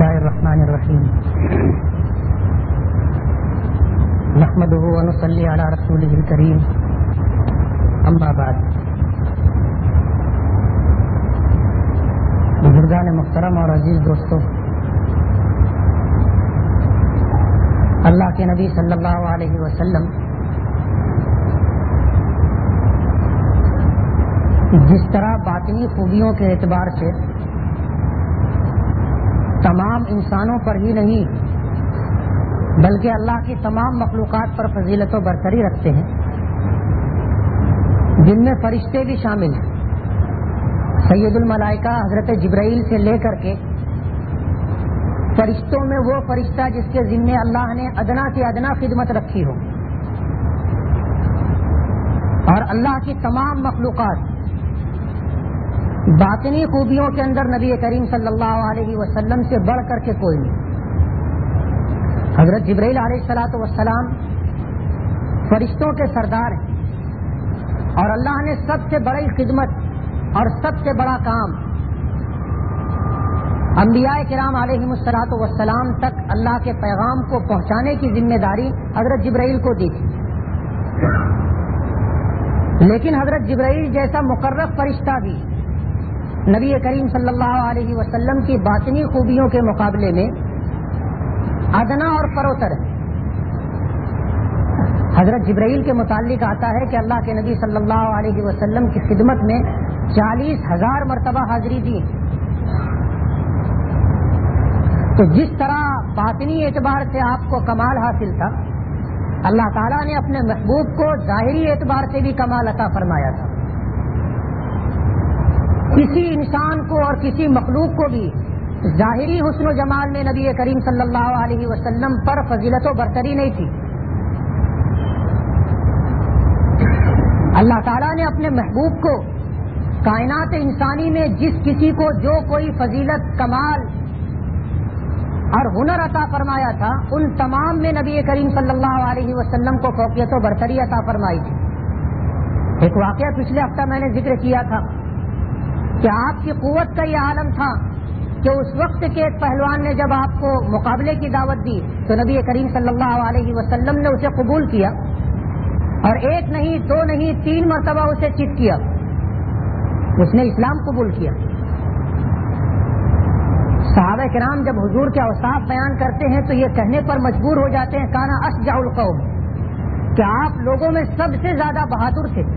الله الرحمن الرحيم نحمده ونصلي على رسوله الكريم اما بعد بزرگان محترم اور عزیز دوستو، اللہ کے نبی صلی اللہ علیہ وسلم جس طرح باطنی خوبیوں کے اعتبار سے تمام انسانوں پر ہی نہیں بلکہ اللہ کی تمام مخلوقات پر فضیلت و برتری رکھتے ہیں، جن میں فرشتے بھی شامل ہیں۔ سید الملائکہ حضرت جبرائیل سے لے کر کے فرشتوں میں وہ فرشتہ جس کے ذمے اللہ نے ادنا سے ادنا خدمت رکھی ہو، اور اللہ کی تمام مخلوقات باطنی خوبیوں کے اندر نبی کریم صلی اللہ علیہ وسلم سے بڑھ کر کے کوئی نہیں۔ حضرت جبرائیل علیہ الصلوۃ والسلام فرشتوں کے سردار ہیں، اور اللہ نے سب سے بڑی خدمت اور سب سے بڑا کام انبیاء کرام علیہم الصلوۃ والسلام تک اللہ کے پیغام کو پہنچانے کی ذمہ داری حضرت جبرائیل کو دی تھی۔ لیکن حضرت جبرائیل جیسا مقرب فرشتہ بھی نبی کریم صلی اللہ علیہ وسلم کی باطنی خوبیوں کے مقابلے میں ادنا اور فروتر ہے۔ حضرت جبرائیل کے متعلق آتا ہے کہ اللہ کے نبی صلی اللہ علیہ وسلم کی خدمت میں 40,000 مرتبہ حاضری دی۔ تو جس طرح باطنی اعتبار سے آپ کو کمال حاصل تھا، اللہ تعالیٰ نے اپنے محبوب کو ظاہری اعتبار سے بھی کمال عطا فرمایا تھا۔ کسی انسان کو اور کسی مخلوق کو بھی ظاہری حسن و جمال میں نبی کریم صلی اللہ علیہ وسلم پر فضیلت و برتری نہیں تھی۔ اللہ تعالیٰ نے اپنے محبوب کو کائنات انسانی میں جس کسی کو جو کوئی فضیلت، کمال اور ہنر عطا فرمایا تھا، ان تمام میں نبی کریم صلی اللہ علیہ وسلم کو فوقیت و برتری عطا فرمائی تھی۔ ایک واقعہ پچھلے ہفتہ میں نے ذکر کیا تھا کہ آپ کی قوت کا یہ عالم تھا کہ اس وقت کے ایک پہلوان نے جب آپ کو مقابلے کی دعوت دی تو نبی کریم صلی اللہ علیہ وسلم نے اسے قبول کیا، اور ایک نہیں، دو نہیں، 3 مرتبہ اسے چٹ کیا، اس نے اسلام قبول کیا۔ صحابہ کرام جب حضور کے اوصاف بیان کرتے ہیں تو یہ کہنے پر مجبور ہو جاتے ہیں کانا اشجع القوم، کہ آپ لوگوں میں سب سے زیادہ بہادر تھے۔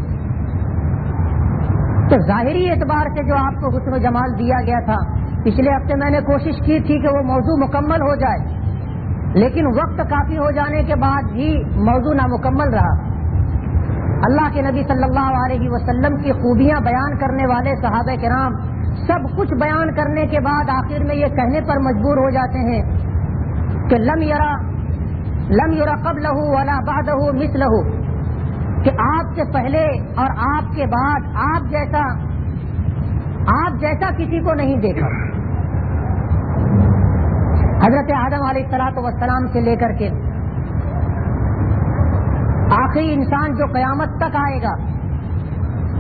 تو ظاہری اعتبار سے جو آپ کو حسن و جمال دیا گیا تھا، پچھلے ہفتے میں نے کوشش کی تھی کہ وہ موضوع مکمل ہو جائے، لیکن وقت کافی ہو جانے کے بعد بھی موضوع نامکمل رہا۔ اللہ کے نبی صلی اللہ علیہ وسلم کی خوبیاں بیان کرنے والے صحابہ کرام سب کچھ بیان کرنے کے بعد آخر میں یہ کہنے پر مجبور ہو جاتے ہیں کہ لم یرا قبلہ ولا بعدہ مثلہ، کہ آپ سے پہلے اور آپ کے بعد آپ جیسا کسی کو نہیں دیکھا۔ حضرت آدم علیہ الصلوۃ والسلام سے لے کر کے آخری انسان جو قیامت تک آئے گا،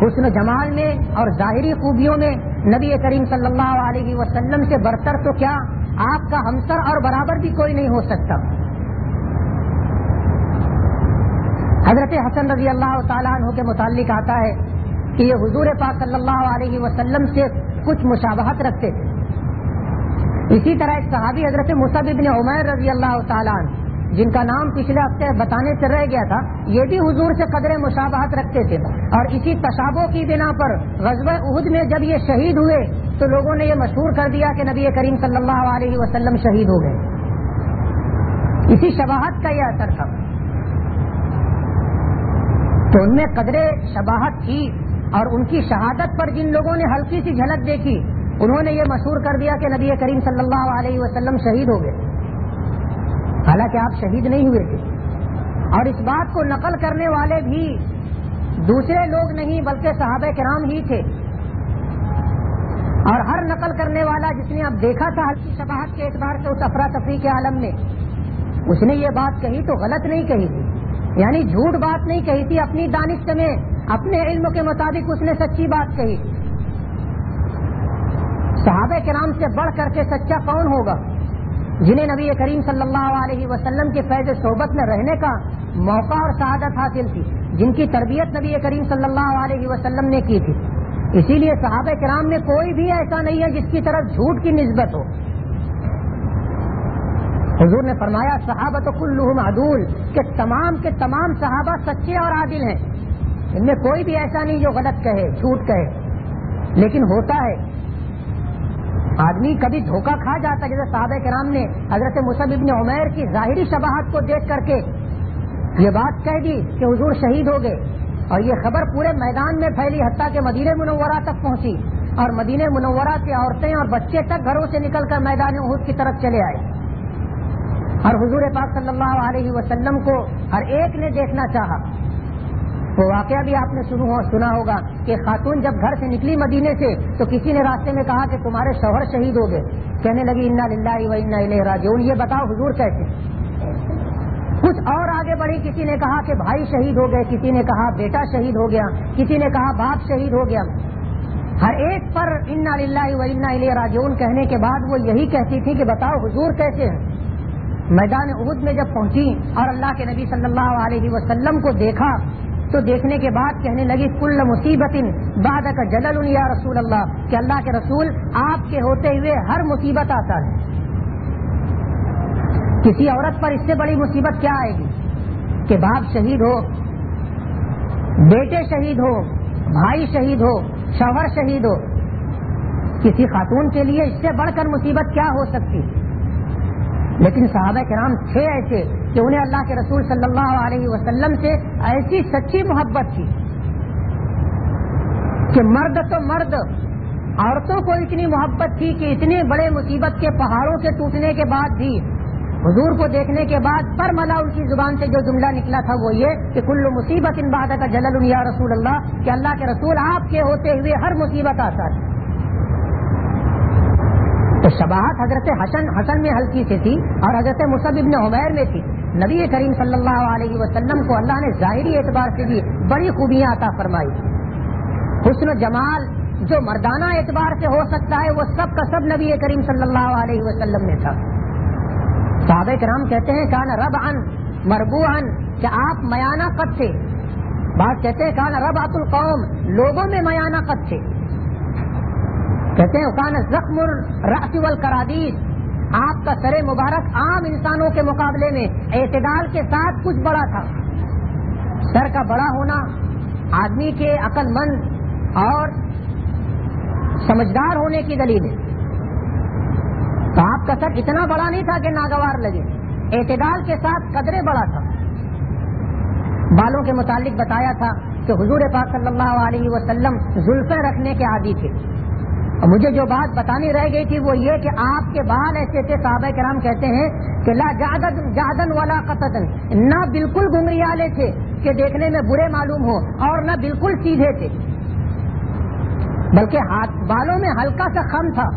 حسن و جمال میں اور ظاہری خوبیوں میں نبی کریم صلی اللہ علیہ وسلم سے برتر تو کیا آپ کا ہمسر اور برابر بھی کوئی نہیں ہو سکتا۔ حضرت حسن رضی اللہ تعالیٰ عنہ کے متعلق آتا ہے کہ یہ حضور پاک صلی اللہ علیہ وسلم سے کچھ مشابہت رکھتے تھے۔ اسی طرح ایک صحابی حضرت مصعب بن عمیر رضی اللہ تعالیٰ عنہ، جن کا نام پچھلے ہفتے بتانے سے رہ گیا تھا، یہ بھی حضور سے قدر مشابہت رکھتے تھے، اور اسی تشابہ کی بنا پر غزوہ احد میں جب یہ شہید ہوئے تو لوگوں نے یہ مشہور کر دیا کہ نبی کریم صلی اللہ علیہ وسلم شہید ہو گئے۔ اسی شباہت کا یہ اثر تھا۔ تو ان میں قدر شباہت تھی، اور ان کی شہادت پر جن لوگوں نے ہلکی سی جھلک دیکھی انہوں نے یہ مشہور کر دیا کہ نبی کریم صلی اللہ علیہ وسلم شہید ہو گئے، حالانکہ آپ شہید نہیں ہوئے تھے۔ اور اس بات کو نقل کرنے والے بھی دوسرے لوگ نہیں بلکہ صحابہ کرام ہی تھے، اور ہر نقل کرنے والا جس نے اب دیکھا تھا ہلکی شباہت کے اعتبار سے اس افراتفری کے عالم میں، اس نے یہ بات کہی تو غلط نہیں کہی تھی، یعنی جھوٹ بات نہیں کہی تھی، اپنی دانش میں اپنے علم کے مطابق اس نے سچی بات کہی۔ صحابہ کرام سے بڑھ کر کے سچا کون ہوگا؟ جنہیں نبی کریم صلی اللہ علیہ وسلم کے فیض صحبت میں رہنے کا موقع اور سعادت حاصل تھی، جن کی تربیت نبی کریم صلی اللہ علیہ وسلم نے کی تھی. اسی لیے صحابہ کرام میں کوئی بھی ایسا نہیں ہے جس کی طرف جھوٹ کی نسبت ہو. حضور نے فرمایا صحابہ کلہم عدول، کہ تمام کے تمام صحابہ سچے اور عادل ہیں، ان میں کوئی بھی ایسا نہیں جو غلط کہے، جھوٹ کہے. لیکن ہوتا ہے آدمی کبھی دھوکہ کھا جاتا ہے، جیسے صحابہ کرام نے حضرت مصعب بن عمیر کی ظاہری شباہت کو دیکھ کر کے یہ بات کہہ دی کہ حضور شہید ہو گئے، اور یہ خبر پورے میدان میں پھیلی، حتیٰ کہ مدینہ منورہ تک پہنچی، اور مدینہ منورہ سے عورتیں اور بچے تک گھروں سے نکل کر میدان احد کی طرف چلے آئے، اور حضور پاک صلی اللہ علیہ وسلم کو ہر ایک نے دیکھنا چاہا. وہ واقعہ بھی آپ نے سنا ہوگا کہ خاتون جب گھر سے نکلی مدینے سے تو کسی نے راستے میں کہا کہ تمہارے شوہر شہید ہو گئے. کہنے لگی انا للہ و انا الیہ راجعون، یہ بتاؤ حضور کیسے؟ کچھ اور آگے بڑھی، کسی نے کہا کہ بھائی شہید ہو گئے، کسی نے کہا بیٹا شہید ہو گیا، کسی نے کہا باپ شہید ہو گیا. ہر ایک پر انا للہ و انا الیہ راجعون کہنے کے بعد وہ یہی کہتی تھی کہ بتاؤ حضور کیسے ہیں. میدان احد میں جب پہنچی اور اللہ کے نبی صلی اللہ علیہ وسلم کو دیکھا تو دیکھنے کے بعد کہنے لگی کل مصیبت بعدک جلل یا رسول اللہ، کہ اللہ کے رسول آپ کے ہوتے ہوئے ہر مصیبت آتا ہے. کسی عورت پر اس سے بڑی مصیبت کیا آئے گی کہ باپ شہید ہو، بیٹے شہید ہو، بھائی شہید ہو، شوہر شہید ہو. کسی خاتون کے لیے اس سے بڑھ کر مصیبت کیا ہو سکتی؟ لیکن صحابہ کرام تھے ایسے کہ انہیں اللہ کے رسول صلی اللہ علیہ وسلم سے ایسی سچی محبت تھی کہ مرد تو مرد، عورتوں کو اتنی محبت تھی کہ اتنے بڑے مصیبت کے پہاڑوں کے ٹوٹنے کے بعد بھی حضور کو دیکھنے کے بعد برملا ان کی زبان سے جو جملہ نکلا تھا وہ یہ کہ کل مصیبت بعدک جلل یا رسول اللہ، کہ اللہ کے رسول آپ کے ہوتے ہوئے ہر مصیبت آتا ہے. تو شباہت حضرت حسن میں ہلکی سے تھی اور حضرت مصعب بن عمیر میں تھی. نبی کریم صلی اللہ علیہ وسلم کو اللہ نے ظاہری اعتبار سے بھی بڑی خوبیاں عطا فرمائی. حسن و جمال جو مردانہ اعتبار سے ہو سکتا ہے وہ سب کا سب نبی کریم صلی اللہ علیہ وسلم میں تھا. صحابہ کرام کہتے ہیں کان ربعا مربوعا، کہ آپ میانہ قد تھے. بعض کہتے ہیں کان ربعۃ القوم، لوگوں میں میانہ قد تھے. کہتے ہیں کان زخم الرأس والکرادیس، آپ کا سر مبارک عام انسانوں کے مقابلے میں اعتدال کے ساتھ کچھ بڑا تھا. سر کا بڑا ہونا آدمی کے عقل مند اور سمجھدار ہونے کی دلیل ہے. تو آپ کا سر اتنا بڑا نہیں تھا کہ ناگوار لگے، اعتدال کے ساتھ قدرے بڑا تھا. بالوں کے متعلق بتایا تھا کہ حضور پاک صلی اللہ علیہ وسلم زلفیں رکھنے کے عادی تھے. مجھے جو بات بتانی رہ گئی تھی وہ یہ کہ آپ کے بال ایسے تھے، صحابہ کرام کہتے ہیں کہ لا جعدن ولا قطدن، نہ بالکل گھنگریالے تھے کہ دیکھنے میں برے معلوم ہو اور نہ بالکل سیدھے تھے، بلکہ بالوں میں ہلکا سا خم تھا.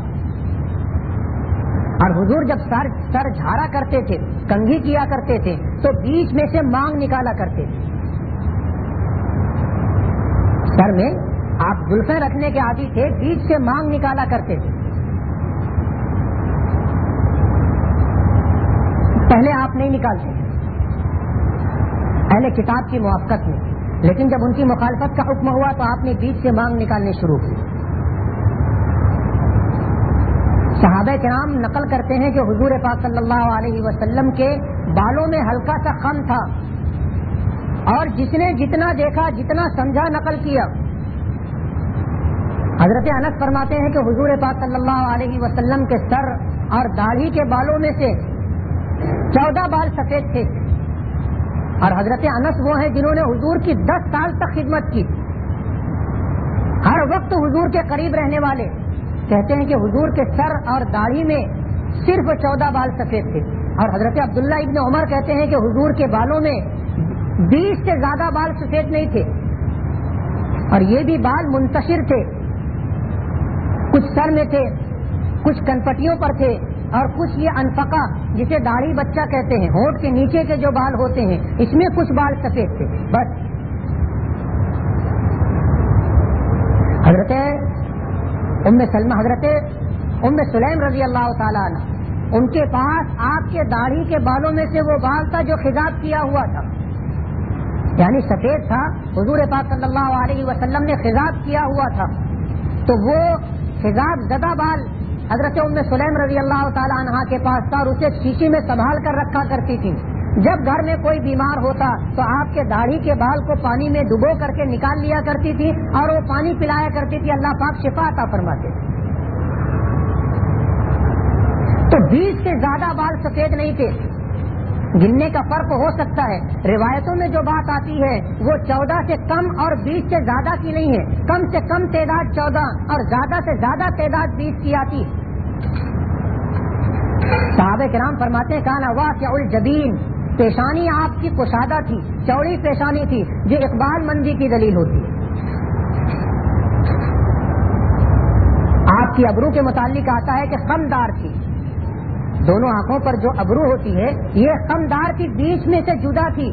اور حضور جب سر جھاڑا کرتے تھے، کنگھی کیا کرتے تھے تو بیچ میں سے مانگ نکالا کرتے تھے. سر میں آپ زلفیں رکھنے کے عادی تھے، بیچ سے مانگ نکالا کرتے تھے. پہلے آپ نہیں نکالتے اہل کتاب کی موافقت میں، لیکن جب ان کی مخالفت کا حکم ہوا تو آپ نے بیچ سے مانگ نکالنے شروع کی. صحابہ کرام نقل کرتے ہیں کہ حضور پاک صلی اللہ علیہ وسلم کے بالوں میں ہلکا سا خم تھا، اور جس نے جتنا دیکھا جتنا سمجھا نقل کیا. حضرت انس فرماتے ہیں کہ حضور پاک صلی اللہ علیہ وسلم کے سر اور داڑھی کے بالوں میں سے 14 بال سفید تھے، اور حضرت انس وہ ہیں جنہوں نے حضور کی 10 سال تک خدمت کی، ہر وقت حضور کے قریب رہنے والے. کہتے ہیں کہ حضور کے سر اور داڑھی میں صرف 14 بال سفید تھے، اور حضرت عبداللہ ابن عمر کہتے ہیں کہ حضور کے بالوں میں 20 سے زیادہ بال سفید نہیں تھے، اور یہ بھی بال منتشر تھے، کچھ سر میں تھے، کچھ کنپٹیوں پر تھے، اور کچھ یہ انفقہ جسے داڑھی بچہ کہتے ہیں، ہونٹ کے نیچے کے جو بال ہوتے ہیں اس میں کچھ بال سفید تھے بس. حضرت ام سلمہ، حضرت ام سلیم رضی اللہ تعالیٰ عنہ ان کے پاس آپ کے داڑھی کے بالوں میں سے وہ بال تھا جو خضاب کیا ہوا تھا، یعنی سفید تھا، حضور پاک صلی اللہ علیہ وسلم نے خضاب کیا ہوا تھا، تو وہ خضاب زدہ بال حضرت ام سلیم رضی اللہ تعالی عنہا کے پاس تھا اور اسے شیشی میں سنبھال کر رکھا کرتی تھی۔ جب گھر میں کوئی بیمار ہوتا تو آپ کے داڑھی کے بال کو پانی میں ڈبو کر کے نکال لیا کرتی تھی اور وہ پانی پلایا کرتی تھی، اللہ پاک شفا عطا فرماتے تھے۔ تو 20 سے زیادہ بال سفید نہیں تھے، گننے کا فرق ہو سکتا ہے، روایتوں میں جو بات آتی ہے وہ 14 سے کم اور 20 سے زیادہ کی نہیں ہے، کم سے کم تعداد 14 اور زیادہ سے زیادہ تعداد 20 کی آتی۔ صحابہ کرام فرماتے ہیں کانا واسع الجبین، پیشانی آپ کی کشادہ تھی، چوڑی پیشانی تھی، جو اقبال مندی کی دلیل ہوتی ہے۔ آپ کی ابرو کے متعلق آتا ہے کہ خمدار تھی، دونوں آنکھوں پر جو ابرو ہوتی ہے یہ خمدار کی، بیچ میں سے جدا تھی،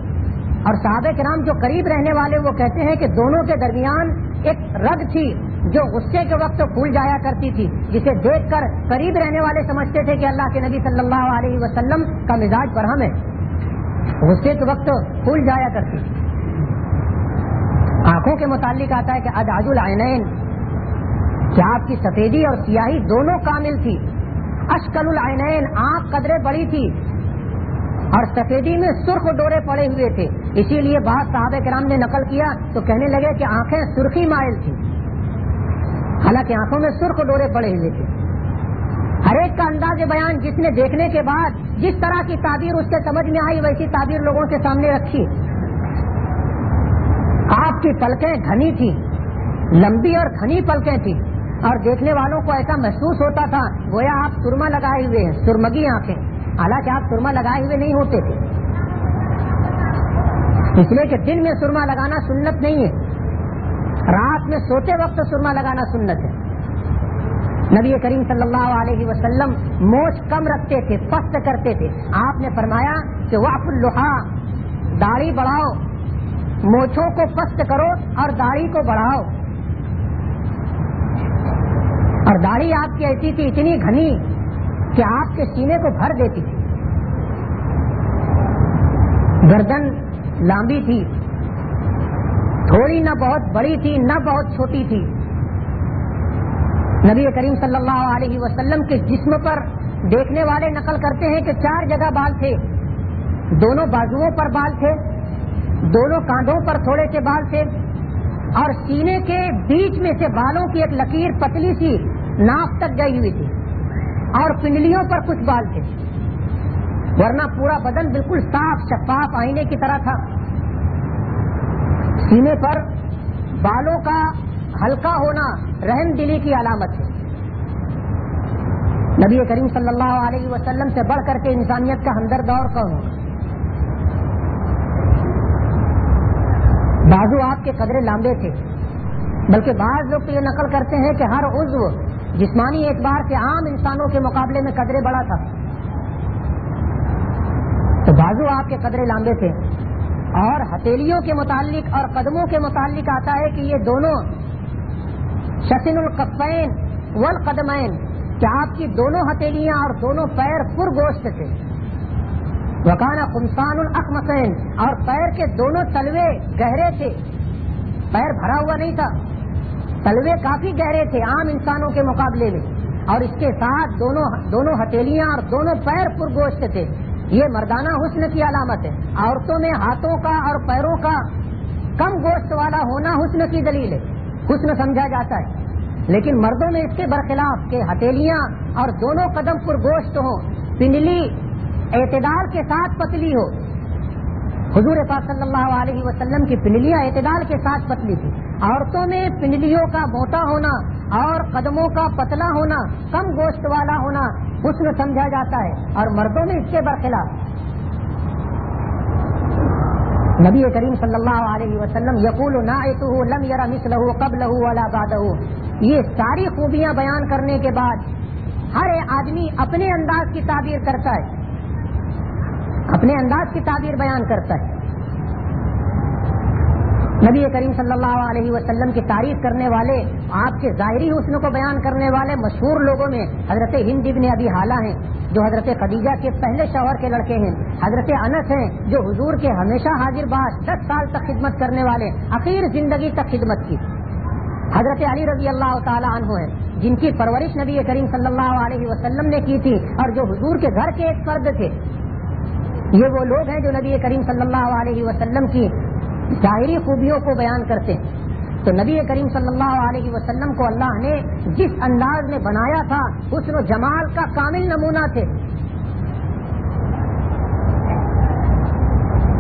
اور صحابہ کرام جو قریب رہنے والے وہ کہتے ہیں کہ دونوں کے درمیان ایک رگ تھی جو غصے کے وقت پھول جایا کرتی تھی، جسے دیکھ کر قریب رہنے والے سمجھتے تھے کہ اللہ کے نبی صلی اللہ علیہ وسلم کا مزاج برہم ہے، غصے کے وقت پھول جایا کرتی۔ آنکھوں کے متعلق آتا ہے کہ ادعج العینین، کہ آپ کی سفیدی اور سیاہی دونوں کامل تھی۔ اشکل العینین، آنکھ قدرے بڑی تھی اور سفیدی میں سرخ ڈورے پڑے ہوئے تھے، اسی لیے بعض صحابہ کرام نے نقل کیا تو کہنے لگے کہ آنکھیں سرخی مائل تھی، حالانکہ آنکھوں میں سرخ ڈورے پڑے ہوئے تھے۔ ہر ایک کا انداز بیان جس نے دیکھنے کے بعد جس طرح کی تعبیر اس کے سمجھ میں آئی ویسی تعبیر لوگوں کے سامنے رکھی۔ آپ کی پلکیں گھنی تھی، لمبی اور گھنی پلکیں تھی، اور دیکھنے والوں کو ایسا محسوس ہوتا تھا گویا آپ سرما لگائے ہوئے ہیں، سرمگی آنکھیں، حالانکہ آپ سرما لگائے ہوئے نہیں ہوتے تھے، اس لیے کہ دن میں سرما لگانا سنت نہیں ہے، رات میں سوتے وقت سرما لگانا سنت ہے۔ نبی کریم صلی اللہ علیہ وسلم مونچھ کم رکھتے تھے، پست کرتے تھے، آپ نے فرمایا کہ وعف اللحا، داڑھی بڑھاؤ، مونچھوں کو پست کرو اور داڑھی کو بڑھاؤ۔ اور داڑھی آپ کی ایسی تھی اتنی گھنی کہ آپ کے سینے کو بھر دیتی تھی، گردن لمبی تھی، تھوڑی نہ بہت بڑی تھی نہ بہت چھوٹی تھی۔ نبی کریم صلی اللہ علیہ وسلم کے جسم پر دیکھنے والے نقل کرتے ہیں کہ 4 جگہ بال تھے، دونوں بازوؤں پر بال تھے، دونوں کاندھوں پر تھوڑے سے بال تھے، اور سینے کے بیچ میں سے بالوں کی ایک لکیر پتلی سی ناف تک گئی ہوئی تھی، اور پنڈلیوں پر کچھ بال تھے، ورنہ پورا بدن بالکل صاف شفاف آئینے کی طرح تھا۔ سینے پر بالوں کا ہلکا ہونا رحم دلی کی علامت ہے۔ نبی کریم صلی اللہ علیہ وسلم سے بڑھ کر کے انسانیت کا ہمدرد اور کون ہوگا؟ بازو آپ کے قدرے لمبے تھے، بلکہ بعض لوگ تو یہ نقل کرتے ہیں کہ ہر عضو جسمانی اعتبار سے عام انسانوں کے مقابلے میں قدرے بڑا تھا، تو بازو آپ کے قدرے لمبے تھے۔ اور ہتھیلیوں کے متعلق اور قدموں کے متعلق آتا ہے کہ یہ دونوں شسن الکفین والقدمین، کہ آپ کی دونوں ہتھیلیاں اور دونوں پیر پر گوشت تھے۔ وکانا خمسان الاخمسین، اور پیر کے دونوں تلوے گہرے تھے، پیر بھرا ہوا نہیں تھا، تلوے کافی گہرے تھے عام انسانوں کے مقابلے میں، اور اس کے ساتھ دونوں ہتھیلیاں اور دونوں پیر پر گوشت تھے۔ یہ مردانہ حسن کی علامت ہے۔ عورتوں میں ہاتھوں کا اور پیروں کا کم گوشت والا ہونا حسن کی دلیل ہے، حسن سمجھا جاتا ہے، لیکن مردوں میں اس کے برخلاف کہ ہتھیلیاں اور دونوں قدم پر گوشت ہوں، پنڈلی اعتدال کے ساتھ پتلی ہو۔ حضور پاک صلی اللہ علیہ وسلم کی پنڈلیاں اعتدال کے ساتھ پتلی تھی۔ عورتوں میں پنڈلیوں کا موٹا ہونا اور قدموں کا پتلا ہونا، کم گوشت والا ہونا حسن سمجھا جاتا ہے، اور مردوں میں اس کے برخلاف۔ نبی کریم صلی اللہ علیہ وسلم یقول ناعتہ لم یر مثلہ قبلہ ولا بعدہ، یہ ساری خوبیاں بیان کرنے کے بعد ہر آدمی اپنے انداز کی تعبیر کرتا ہے، اپنے انداز کی تعبیر بیان کرتا ہے۔ نبی کریم صلی اللہ علیہ وسلم کی تعریف کرنے والے، آپ کے ظاہری حسن کو بیان کرنے والے مشہور لوگوں میں حضرت ہند ابن ابی حالہ ہیں جو حضرت خدیجہ کے پہلے شوہر کے لڑکے ہیں، حضرت انس ہیں جو حضور کے ہمیشہ حاضر باش 10 سال تک خدمت کرنے والے، اخیر زندگی تک خدمت کی، حضرت علی رضی اللہ تعالی عنہ ہیں جن کی پرورش نبی کریم صلی اللہ علیہ وسلم نے کی تھی اور جو حضور کے گھر کے ایک فرد تھے۔ یہ وہ لوگ ہیں جو نبی کریم صلی اللہ علیہ وسلم کی ظاہری خوبیوں کو بیان کرتے ہیں۔ تو نبی کریم صلی اللہ علیہ وسلم کو اللہ نے جس انداز میں بنایا تھا حسن و جمال کا کامل نمونہ تھے۔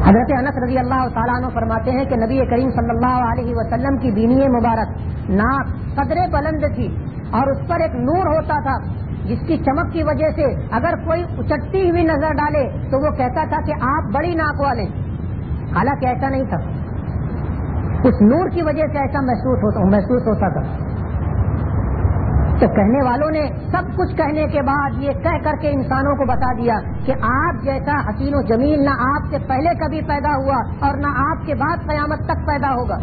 حضرت انس رضی اللہ تعالیٰ عنہ فرماتے ہیں کہ نبی کریم صلی اللہ علیہ وسلم کی بینی مبارک ناک قدر بلند تھی اور اس پر ایک نور ہوتا تھا جس کی چمک کی وجہ سے اگر کوئی اچٹتی ہوئی نظر ڈالے تو وہ کہتا تھا کہ آپ بڑی ناک والے، حالانکہ ایسا نہیں تھا، اس نور کی وجہ سے ایسا محسوس ہوتا تھا۔ تو کہنے والوں نے سب کچھ کہنے کے بعد یہ کہہ کر کے انسانوں کو بتا دیا کہ آپ جیسا حسین و جمیل نہ آپ سے پہلے کبھی پیدا ہوا اور نہ آپ کے بعد قیامت تک پیدا ہوگا۔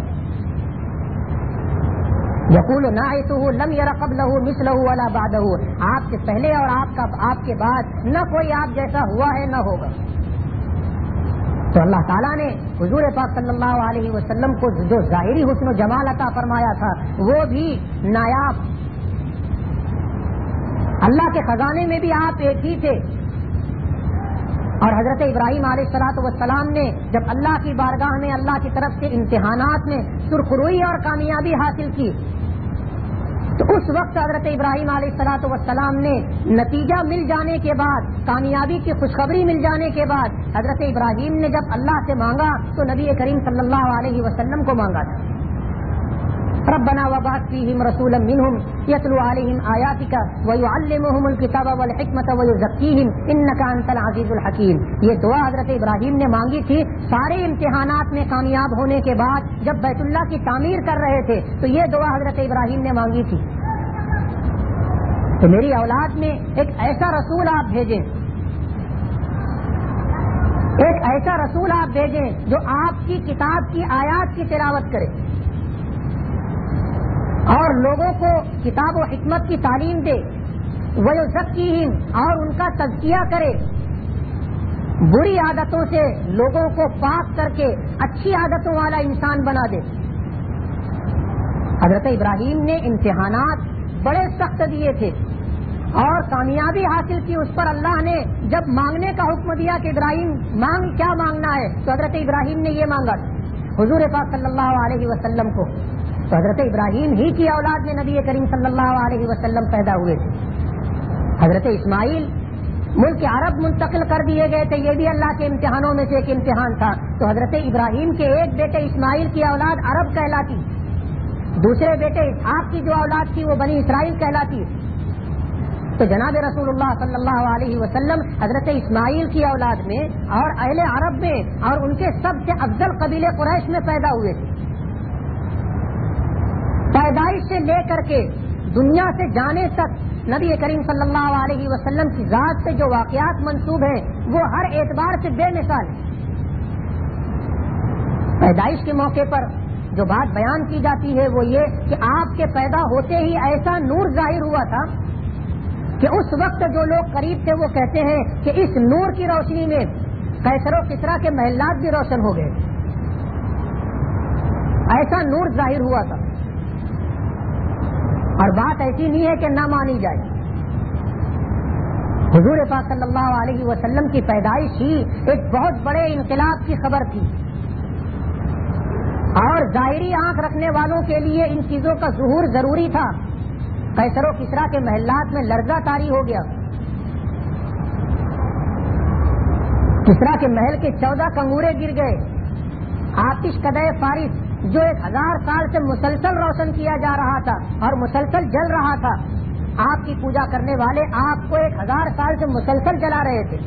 یقول ناعتہ لم یر قبلہ مثلہ ولا بعدہ، آپ سے پہلے اور آپ کے بعد نہ کوئی آپ جیسا ہوا ہے نہ ہوگا۔ تو اللہ تعالیٰ نے حضور پاک صلی اللہ علیہ وسلم کو جو ظاہری حسن و جمال عطا فرمایا تھا وہ بھی نایاب، اللہ کے خزانے میں بھی آپ ایک ہی تھے۔ اور حضرت ابراہیم علیہ الصلوۃ والسلام نے جب اللہ کی بارگاہ میں اللہ کی طرف سے امتحانات میں سرخروئی اور کامیابی حاصل کی تو اس وقت حضرت ابراہیم علیہ الصلوۃ والسلام نے نتیجہ مل جانے کے بعد، کامیابی کی خوشخبری مل جانے کے بعد حضرت ابراہیم نے جب اللہ سے مانگا تو نبی کریم صلی اللہ علیہ وسلم کو مانگا تھا۔ ربنا وبعث فیہم رسولا منہم یتلو علیہم آیاتک ویعلمہم الکتاب والحکمۃ ویزکیہم انک انت العزیز الحکیم۔ یہ دعا حضرت ابراہیم نے مانگی تھی سارے امتحانات میں کامیاب ہونے کے بعد، جب بیت اللہ کی تعمیر کر رہے تھے تو یہ دعا حضرت ابراہیم نے مانگی تھی کہ میری اولاد میں ایک ایسا رسول آپ بھیجیں، ایک ایسا رسول آپ بھیجیں جو آپ کی کتاب کی آیات کی تلاوت کرے اور لوگوں کو کتاب و حکمت کی تعلیم دے، وَيُزَكِّيهِمْ اور ان کا تزکیہ کرے، بری عادتوں سے لوگوں کو پاک کر کے اچھی عادتوں والا انسان بنا دے۔ حضرت ابراہیم نے امتحانات بڑے سخت دیے تھے اور کامیابی حاصل کی، اس پر اللہ نے جب مانگنے کا حکم دیا کہ ابراہیم مانگ، کیا مانگنا ہے، تو حضرت ابراہیم نے یہ مانگا حضور پاک صلی اللہ علیہ وسلم کو۔ تو حضرت ابراہیم ہی کی اولاد میں نبی کریم صلی اللہ علیہ وسلم پیدا ہوئے تھے۔ حضرت اسماعیل ملک عرب منتقل کر دیے گئے تھے، یہ بھی اللہ کے امتحانوں میں سے ایک امتحان تھا۔ تو حضرت ابراہیم کے ایک بیٹے اسماعیل کی اولاد عرب کہلاتی، دوسرے بیٹے اسحاق کی جو اولاد تھی وہ بنی اسرائیل کہلاتی۔ تو جناب رسول اللہ صلی اللہ علیہ وسلم حضرت اسماعیل کی اولاد میں اور اہل عرب میں اور ان کے سب سے افضل قبیلے قریش میں پیدا ہوئے تھے۔ پیدائش سے لے کر کے دنیا سے جانے تک نبی کریم صلی اللہ علیہ وسلم کی ذات سے جو واقعات منسوب ہیں وہ ہر اعتبار سے بے مثال ہیں۔ پیدائش کے موقع پر جو بات بیان کی جاتی ہے وہ یہ کہ آپ کے پیدا ہوتے ہی ایسا نور ظاہر ہوا تھا کہ اس وقت جو لوگ قریب تھے وہ کہتے ہیں کہ اس نور کی روشنی میں قیصر و کسریٰ کے محلات بھی روشن ہو گئے، ایسا نور ظاہر ہوا تھا۔ اور بات ایسی نہیں ہے کہ نہ مانی جائے، حضور پاک صلی اللہ علیہ وسلم کی پیدائش ہی ایک بہت بڑے انقلاب کی خبر تھی اور ظاہری آنکھ رکھنے والوں کے لیے ان چیزوں کا ظہور ضروری تھا۔ قیصر و کسریٰ کے محلات میں لرزہ طاری ہو گیا، کسریٰ کے محل کے 14 کنگورے گر گئے، آتش کدے فارس جو 1000 سال سے مسلسل روشن کیا جا رہا تھا اور مسلسل جل رہا تھا، آپ کی پوجا کرنے والے آپ کو 1000 سال سے مسلسل جلا رہے تھے،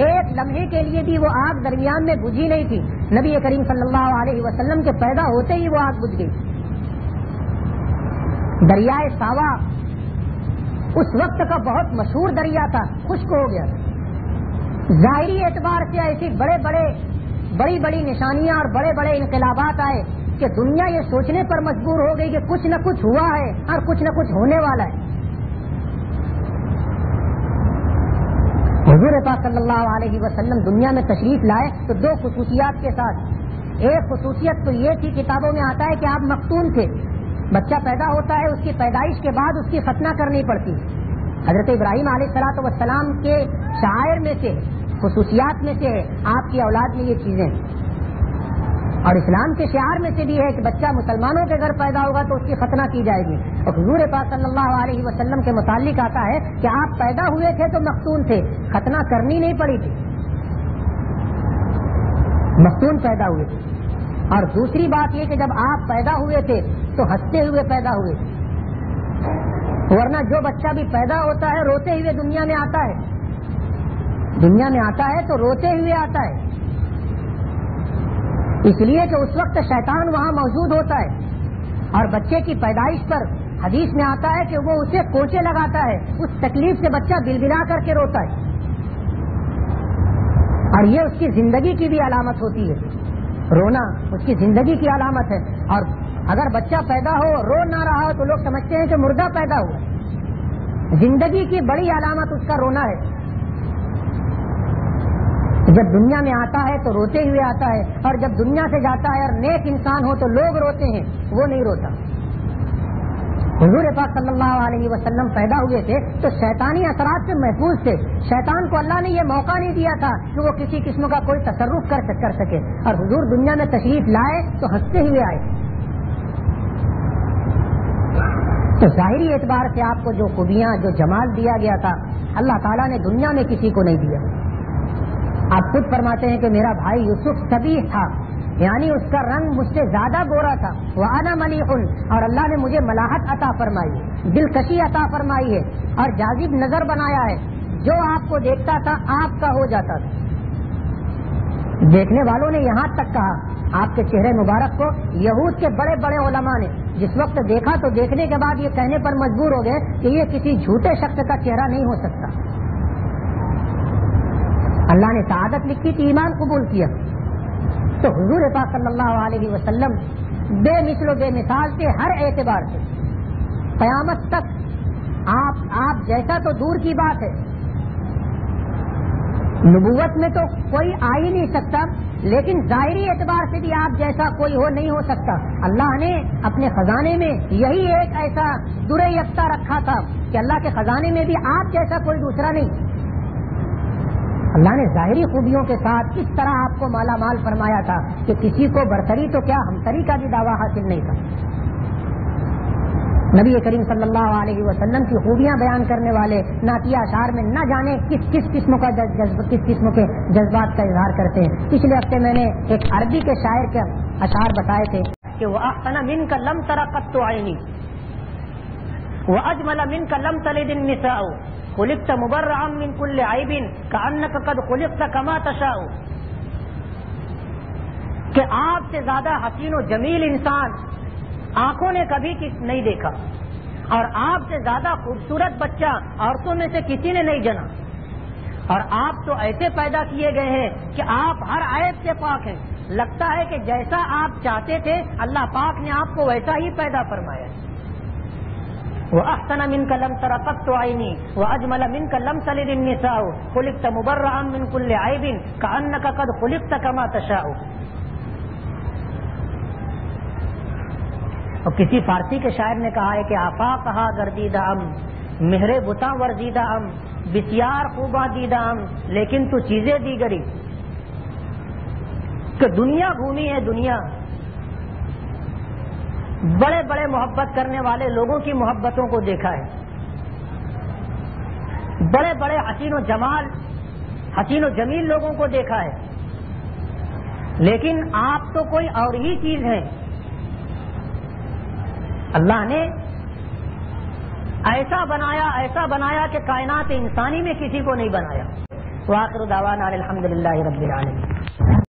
ایک لمحے کے لیے بھی وہ آگ درمیان میں بجھی نہیں تھی۔ نبی کریم صلی اللہ علیہ وسلم کے پیدا ہوتے ہی وہ آگ بجھ گئی۔ دریائے ساوا اس وقت کا بہت مشہور دریا تھا، خشک ہو گیا۔ ظاہری اعتبار سے ایسی بڑی بڑی نشانیاں اور بڑے بڑے انقلابات آئے کہ دنیا یہ سوچنے پر مجبور ہو گئی کہ کچھ نہ کچھ ہوا ہے اور کچھ نہ کچھ ہونے والا ہے. حضور پاک صلی اللہ علیہ وسلم دنیا میں تشریف لائے تو دو خصوصیات کے ساتھ. ایک خصوصیت تو یہ تھی، کتابوں میں آتا ہے کہ آپ مختون تھے، بچہ پیدا ہوتا ہے، اس کی پیدائش کے بعد اس کی ختنہ کرنی پڑتی. حضرت ابراہیم علیہ الصلوۃ والسلام کے شاعر میں سے، خصوصیات میں سے ہے آپ کی اولاد میں یہ چیزیں. اور اسلام کے شعار میں سے بھی ہے کہ بچہ مسلمانوں کے گھر پیدا ہوگا تو اس کی ختنہ کی جائے گی. اور حضور پاک صلی اللہ علیہ وسلم کے متعلق آتا ہے کہ آپ پیدا ہوئے تھے تو مختون تھے، ختنہ کرنی نہیں پڑی تھی، مختون پیدا ہوئے تھے. اور دوسری بات یہ کہ جب آپ پیدا ہوئے تھے تو ہنستے ہوئے پیدا ہوئے تھے، ورنہ جو بچہ بھی پیدا ہوتا ہے روتے ہوئے دنیا میں آتا ہے، دنیا میں آتا ہے تو روتے ہوئے آتا ہے، اس لیے کہ اس وقت شیطان وہاں موجود ہوتا ہے. اور بچے کی پیدائش پر حدیث میں آتا ہے کہ وہ اسے کوچے لگاتا ہے، اس تکلیف سے بچہ بلبلا کر کے روتا ہے، اور یہ اس کی زندگی کی بھی علامت ہوتی ہے. رونا اس کی زندگی کی علامت ہے. اور اگر بچہ پیدا ہو رو نہ رہا ہو تو لوگ سمجھتے ہیں کہ مردہ پیدا ہوا. زندگی کی بڑی علامت اس کا رونا ہے. جب دنیا میں آتا ہے تو روتے ہوئے آتا ہے، اور جب دنیا سے جاتا ہے اور نیک انسان ہو تو لوگ روتے ہیں، وہ نہیں روتا. حضور پاک صلی اللہ علیہ وسلم پیدا ہوئے تھے تو شیطانی اثرات سے محفوظ تھے. شیطان کو اللہ نے یہ موقع نہیں دیا تھا کہ وہ کسی قسم کا کوئی تصرف کر سکے. اور حضور دنیا میں تشریف لائے تو ہنستے ہوئے آئے. تو ظاہری اعتبار سے آپ کو جو خوبیاں، جو جمال دیا گیا تھا، اللہ تعالیٰ نے دنیا میں کسی کو نہیں دیا. آپ خود فرماتے ہیں کہ میرا بھائی یوسف سبیح تھا، یعنی اس کا رنگ مجھ سے زیادہ گورا تھا. وَأَنَا مَلِيحٌ، اور اللہ نے مجھے ملاحت عطا فرمائی ہے، دلکشی عطا فرمائی ہے، اور جاذب نظر بنایا ہے. جو آپ کو دیکھتا تھا آپ کا ہو جاتا تھا. دیکھنے والوں نے یہاں تک کہا آپ کے چہرے مبارک کو یہود کے بڑے بڑے علماء نے جس وقت دیکھا تو دیکھنے کے بعد یہ کہنے پر مجبور ہو گئے کہ یہ کسی جھوٹے شخص کا چہرہ نہیں ہو سکتا. اللہ نے سعادت لکھی تھی، ایمان قبول کیا. تو حضور پاک صلی اللہ علیہ وسلم بے مثل و بے مثال تھے ہر اعتبار سے. قیامت تک آپ جیسا تو دور کی بات ہے، نبوت میں تو کوئی آ ہی نہیں سکتا، لیکن ظاہری اعتبار سے بھی آپ جیسا کوئی نہیں ہو سکتا. اللہ نے اپنے خزانے میں یہی ایک ایسا در یکتا رکھا تھا کہ اللہ کے خزانے میں بھی آپ جیسا کوئی دوسرا نہیں. اللہ نے ظاہری خوبیوں کے ساتھ اس طرح آپ کو مالا مال فرمایا تھا کہ کسی کو برتری تو کیا ہمتری کا بھی دعویٰ حاصل نہیں تھا. نبی کریم صلی اللہ علیہ وسلم کی خوبیاں بیان کرنے والے نعتیہ اشعار میں نہ جانے کس قسم کا کس قسم کے جذبات کا اظہار کرتے ہیں. پچھلے ہفتے میں نے ایک عربی کے شاعر کے اشعار بتائے تھے کہ وَأَحْسَنَ مِنْكَ لَمْ تَرَ قَطُّ عَيْنِي وَأَجْمَلَ مِنْكَ لَمْ تَلِدِ النِّسَاءُ خُلِقْتَ مُبَرَّعًا مِنْ كُلِّ عَيْبٍ كَأَنَّكَ قَدْ خُلِقْتَ كَمَا تَشَاءُ. کہ آپ سے زیادہ حسین و جمیل انسان آنکھوں نے کبھی نہیں دیکھا، اور آپ سے زیادہ خوبصورت بچہ عورتوں میں سے کسی نے نہیں جنا. اور آپ تو ایسے پیدا کیے گئے ہیں کہ آپ ہر عیب سے پاک ہیں. لگتا ہے کہ جیسا آپ چاہتے تھے اللہ پاک نے آپ کو ویسا ہی پیدا فرمایا. وَأَحْسَنَ مِنْكَ لَمْ تَرَ قَطُّ عَيْنِي وَأَجْمَلَ مِنْكَ لَمْ تَلِدِ النِّسَاءُ خُلِقْتَ مُبَرَّعًا مِنْ كُلِّ عَيْبٍ كَأَنَّكَ قَدْ خُلِقْتَ كَمَا تَشَاءُ. اور کسی فارسی کے شاعر نے کہا ہے کہ آفاقہا گردیدہ ام مہر بتاں ورزیدہ ام بسیار خوباں دیدہ ام لیکن تو چیزیں دیگری. کہ دنیا گھومی ہے، دنیا بڑے بڑے محبت کرنے والے لوگوں کی محبتوں کو دیکھا ہے، بڑے بڑے حسین و جمال، حسین و جمیل لوگوں کو دیکھا ہے، لیکن آپ تو کوئی اور ہی چیز ہے. اللہ نے ایسا بنایا کہ کائنات انسانی میں کسی کو نہیں بنایا. وآخر دعوانا الحمدللہ رب العالمین.